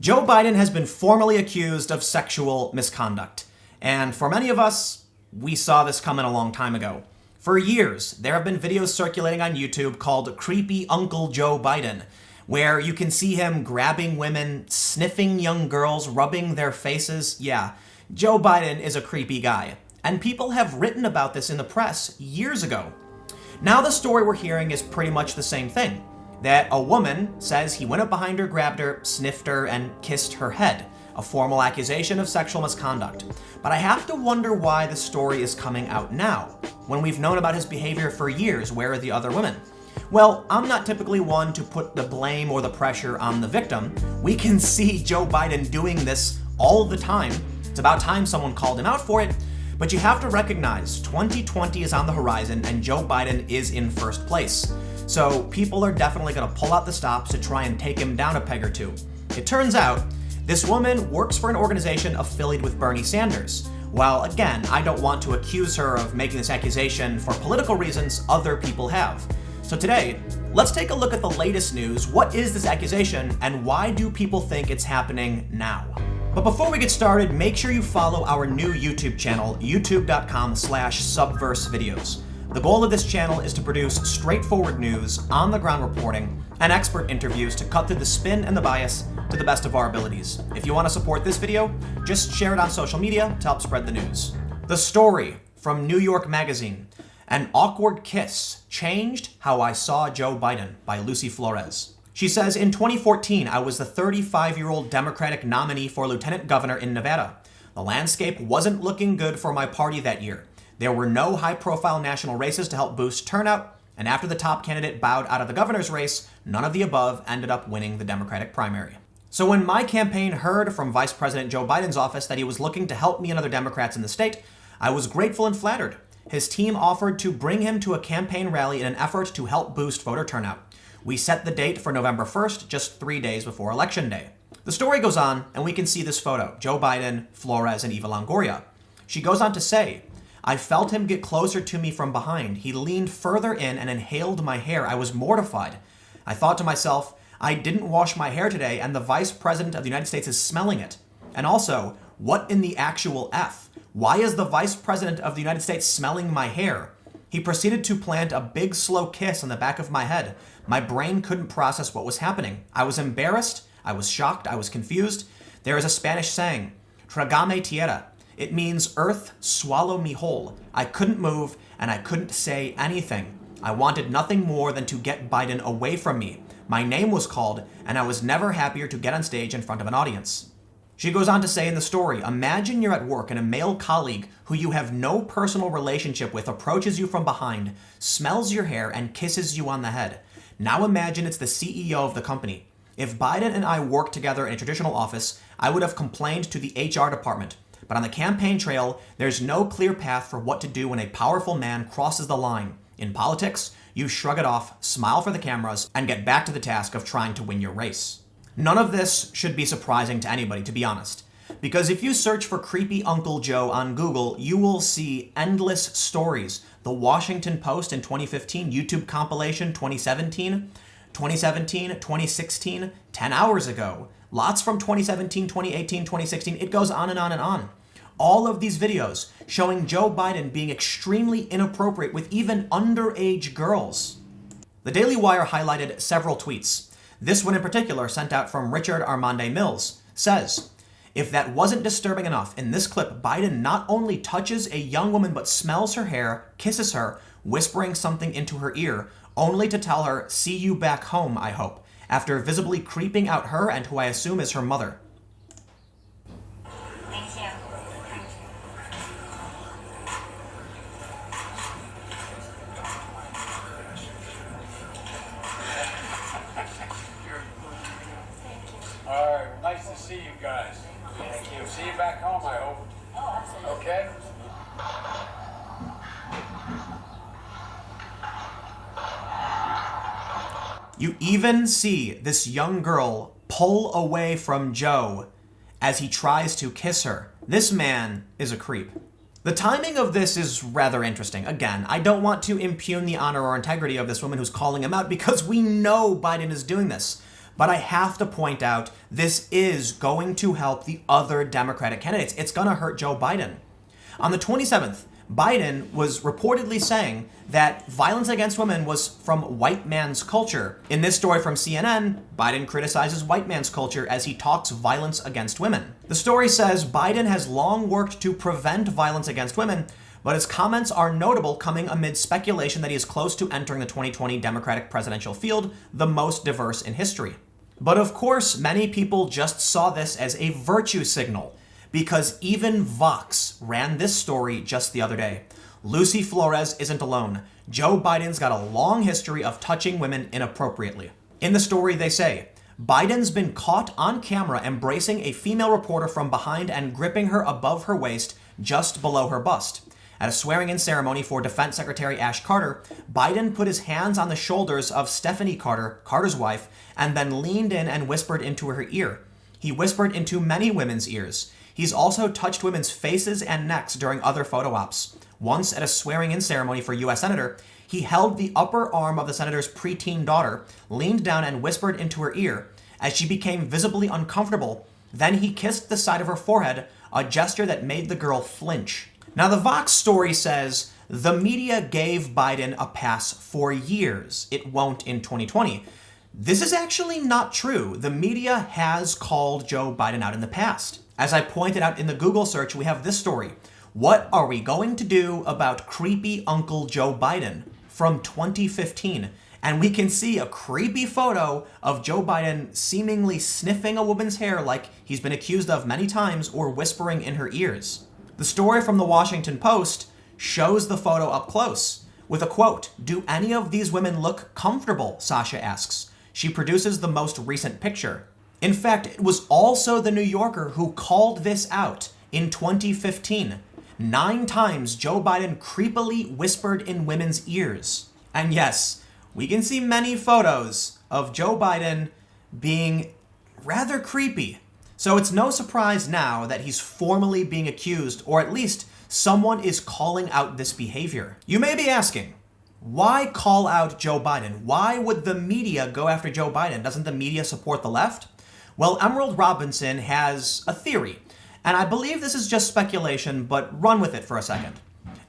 Joe Biden has been formally accused of sexual misconduct. And for many of us, we saw this coming a long time ago. For years, there have been videos circulating on YouTube called Creepy Uncle Joe Biden, where you can see him grabbing women, sniffing young girls, rubbing their faces. Yeah, Joe Biden is a creepy guy. And people have written about this in the press years ago. Now the story we're hearing is pretty much the same thing. That a woman says he went up behind her, grabbed her, sniffed her, and kissed her head. A formal accusation of sexual misconduct. But I have to wonder why the story is coming out now, when we've known about his behavior for years. Where are the other women? Well, I'm not typically one to put the blame or the pressure on the victim. We can see Joe Biden doing this all the time. It's about time someone called him out for it. But you have to recognize 2020 is on the horizon and Joe Biden is in first place. So people are definitely going to pull out the stops to try and take him down a peg or two. It turns out this woman works for an organization affiliated with Bernie Sanders. While again, I don't want to accuse her of making this accusation for political reasons, other people have. So today, let's take a look at the latest news. What is this accusation and why do people think it's happening now? But before we get started, make sure you follow our new YouTube channel, youtube.com/subversevideos. The goal of this channel is to produce straightforward news, on-the-ground reporting, and expert interviews to cut through the spin and the bias to the best of our abilities. If you want to support this video, just share it on social media to help spread the news. The story from New York Magazine, An Awkward Kiss Changed How I Saw Joe Biden by Lucy Flores. She says, in 2014, I was the 35-year-old Democratic nominee for lieutenant governor in Nevada. The landscape wasn't looking good for my party that year. There were no high-profile national races to help boost turnout, and after the top candidate bowed out of the governor's race, none of the above ended up winning the Democratic primary. So when my campaign heard from Vice President Joe Biden's office that he was looking to help me and other Democrats in the state, I was grateful and flattered. His team offered to bring him to a campaign rally in an effort to help boost voter turnout. We set the date for November 1st, just 3 days before Election Day. The story goes on, and we can see this photo, Joe Biden, Flores, and Eva Longoria. She goes on to say, I felt him get closer to me from behind. He leaned further in and inhaled my hair. I was mortified. I thought to myself, I didn't wash my hair today, and the Vice President of the United States is smelling it. And also, what in the actual F? Why is the Vice President of the United States smelling my hair? He proceeded to plant a big, slow kiss on the back of my head. My brain couldn't process what was happening. I was embarrassed. I was shocked. I was confused. There is a Spanish saying, Tragame tierra. It means earth, swallow me whole. I couldn't move, and I couldn't say anything. I wanted nothing more than to get Biden away from me. My name was called, and I was never happier to get on stage in front of an audience. She goes on to say in the story, imagine you're at work and a male colleague who you have no personal relationship with approaches you from behind, smells your hair, and kisses you on the head. Now imagine it's the CEO of the company. If Biden and I worked together in a traditional office, I would have complained to the HR department. But on the campaign trail, there's no clear path for what to do when a powerful man crosses the line. In politics, you shrug it off, smile for the cameras, and get back to the task of trying to win your race. None of this should be surprising to anybody, to be honest. Because if you search for Creepy Uncle Joe on Google, you will see endless stories. The Washington Post in 2015, YouTube compilation 2017, 2016, 10 hours ago. Lots from 2017, 2018, 2016. It goes on and on and on. All of these videos showing Joe Biden being extremely inappropriate with even underage girls. The Daily Wire highlighted several tweets. This one in particular, sent out from Richard Armande Mills, says, if that wasn't disturbing enough, in this clip, Biden not only touches a young woman but smells her hair, kisses her, whispering something into her ear, only to tell her, see you back home, I hope, after visibly creeping out her and who I assume is her mother. Thank you. All right, well, nice to see you guys. Thank you. See you back home, I hope. Oh, absolutely. Okay? You even see this young girl pull away from Joe as he tries to kiss her. This man is a creep. The timing of this is rather interesting. Again, I don't want to impugn the honor or integrity of this woman who's calling him out because we know Biden is doing this. But I have to point out, this is going to help the other Democratic candidates. It's going to hurt Joe Biden. On the 27th, Biden was reportedly saying that violence against women was from white man's culture. In this story from CNN, Biden criticizes white man's culture as he talks violence against women. The story says Biden has long worked to prevent violence against women, but his comments are notable coming amid speculation that he is close to entering the 2020 Democratic presidential field, the most diverse in history. But of course, many people just saw this as a virtue signal, because even Vox ran this story just the other day. Lucy Flores isn't alone. Joe Biden's got a long history of touching women inappropriately. In the story, they say, Biden's been caught on camera embracing a female reporter from behind and gripping her above her waist, just below her bust. At a swearing-in ceremony for Defense Secretary Ash Carter, Biden put his hands on the shoulders of Stephanie Carter, Carter's wife, and then leaned in and whispered into her ear. He whispered into many women's ears. He's also touched women's faces and necks during other photo ops. Once at a swearing-in ceremony for U.S. Senator, he held the upper arm of the senator's preteen daughter, leaned down and whispered into her ear. As she became visibly uncomfortable, then he kissed the side of her forehead, a gesture that made the girl flinch. Now, the Vox story says the media gave Biden a pass for years. It won't in 2020. This is actually not true. The media has called Joe Biden out in the past. As I pointed out in the Google search, we have this story. What are we going to do about creepy Uncle Joe Biden from 2015? And we can see a creepy photo of Joe Biden seemingly sniffing a woman's hair like he's been accused of many times or whispering in her ears. The story from the Washington Post shows the photo up close with a quote, "Do any of these women look comfortable?" Sasha asks. She produces the most recent picture. In fact, it was also the New Yorker who called this out in 2015. 9 times Joe Biden creepily whispered in women's ears. And yes, we can see many photos of Joe Biden being rather creepy. So it's no surprise now that he's formally being accused, or at least someone is calling out this behavior. You may be asking, why call out Joe Biden? Why would the media go after Joe Biden? Doesn't the media support the left? Well, Emerald Robinson has a theory, and I believe this is just speculation, but run with it for a second.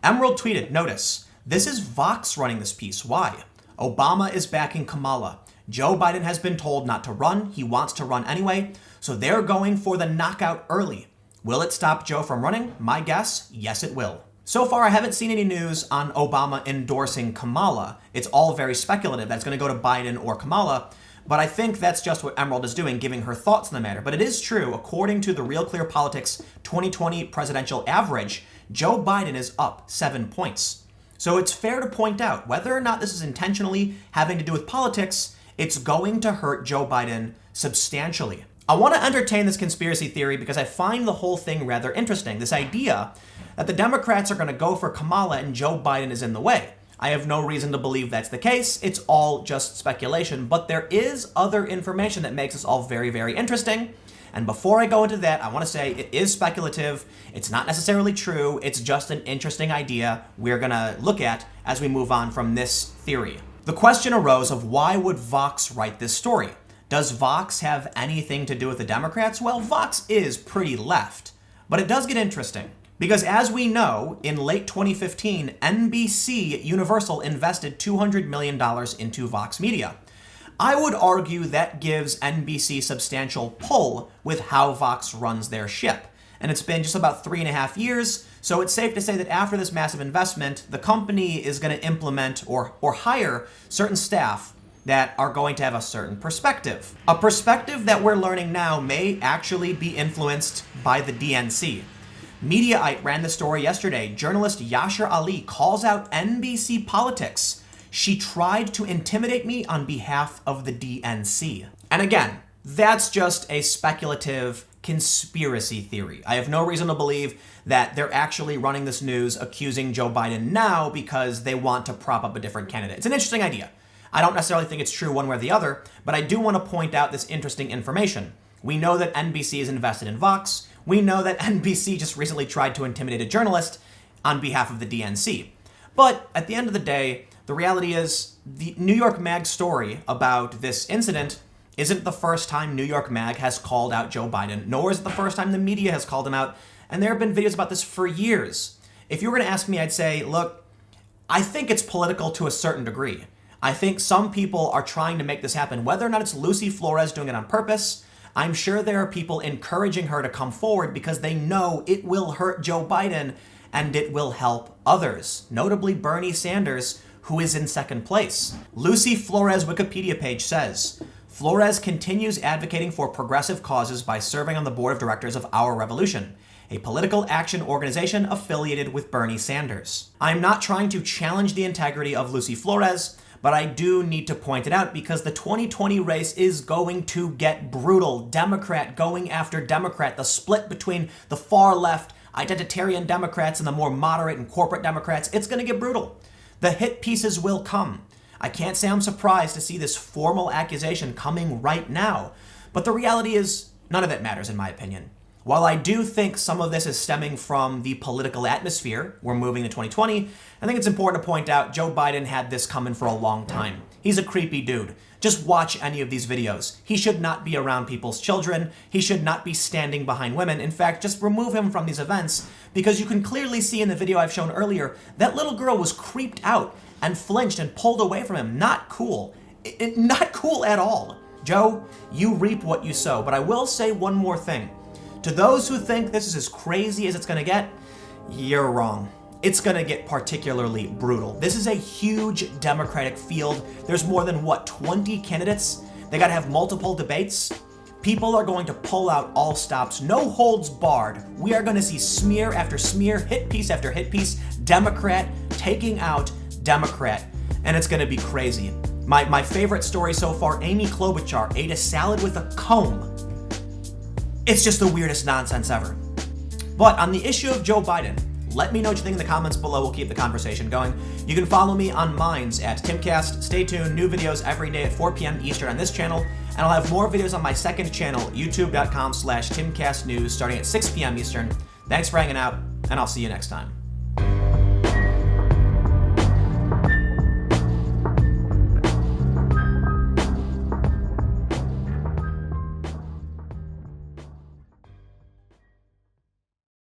Emerald tweeted, notice, this is Vox running this piece. Why? Obama is backing Kamala. Joe Biden has been told not to run. He wants to run anyway, so they're going for the knockout early. Will it stop Joe from running? My guess, yes it will. So far, I haven't seen any news on Obama endorsing Kamala. It's all very speculative. That's going to go to Biden or Kamala. But I think that's just what Emerald is doing, giving her thoughts on the matter. But it is true, according to the Real Clear Politics 2020 presidential average, Joe Biden is up 7 points. So it's fair to point out, whether or not this is intentionally having to do with politics, it's going to hurt Joe Biden substantially. I want to entertain this conspiracy theory because I find the whole thing rather interesting. This idea that the Democrats are going to go for Kamala and Joe Biden is in the way. I have no reason to believe that's the case. It's all just speculation, but there is other information that makes this all very, very interesting. And before I go into that, I want to say it is speculative. It's not necessarily true. It's just an interesting idea we're going to look at as we move on from this theory. The question arose of why would Vox write this story? Does Vox have anything to do with the Democrats? Well, Vox is pretty left, but it does get interesting. Because as we know, in late 2015, NBC Universal invested $200 million into Vox Media. I would argue that gives NBC substantial pull with how Vox runs their ship. And it's been just about 3.5 years, so it's safe to say that after this massive investment, the company is going to implement or hire certain staff that are going to have a certain perspective. A perspective that we're learning now may actually be influenced by the DNC. Mediaite ran the story yesterday. Journalist Yashar Ali calls out NBC politics. She tried to intimidate me on behalf of the DNC. And again, that's just a speculative conspiracy theory. I have no reason to believe that they're actually running this news accusing Joe Biden now because they want to prop up a different candidate. It's an interesting idea. I don't necessarily think it's true one way or the other, but I do want to point out this interesting information. We know that NBC is invested in Vox. We know that NBC just recently tried to intimidate a journalist on behalf of the DNC. But at the end of the day, the reality is the New York Mag story about this incident isn't the first time New York Mag has called out Joe Biden, nor is it the first time the media has called him out, and there have been videos about this for years. If you were going to ask me, I'd say, look, I think it's political to a certain degree. I think some people are trying to make this happen. Whether or not it's Lucy Flores doing it on purpose, I'm sure there are people encouraging her to come forward because they know it will hurt Joe Biden and it will help others, notably Bernie Sanders, who is in second place. Lucy Flores' Wikipedia page says, Flores continues advocating for progressive causes by serving on the board of directors of Our Revolution, a political action organization affiliated with Bernie Sanders. I'm not trying to challenge the integrity of Lucy Flores, but I do need to point it out because the 2020 race is going to get brutal. Democrat going after Democrat. The split between the far left identitarian Democrats and the more moderate and corporate Democrats, it's going to get brutal. The hit pieces will come. I can't say I'm surprised to see this formal accusation coming right now, but the reality is none of it matters in my opinion. While I do think some of this is stemming from the political atmosphere we're moving to 2020, I think it's important to point out Joe Biden had this coming for a long time. He's a creepy dude. Just watch any of these videos. He should not be around people's children. He should not be standing behind women. In fact, just remove him from these events because you can clearly see in the video I've shown earlier, that little girl was creeped out and flinched and pulled away from him. Not cool. Not cool at all. Joe, you reap what you sow. But I will say one more thing. To those who think this is as crazy as it's going to get, you're wrong. It's going to get particularly brutal. This is a huge Democratic field. There's more than, 20 candidates? They got to have multiple debates. People are going to pull out all stops, no holds barred. We are going to see smear after smear, hit piece after hit piece, Democrat taking out Democrat, and it's going to be crazy. My favorite story so far, Amy Klobuchar ate a salad with a comb. It's just the weirdest nonsense ever. But on the issue of Joe Biden, let me know what you think in the comments below. We'll keep the conversation going. You can follow me on Minds at Timcast. Stay tuned. New videos every day at 4 p.m. Eastern on this channel. And I'll have more videos on my second channel, youtube.com/TimcastNews, starting at 6 p.m. Eastern. Thanks for hanging out, and I'll see you next time.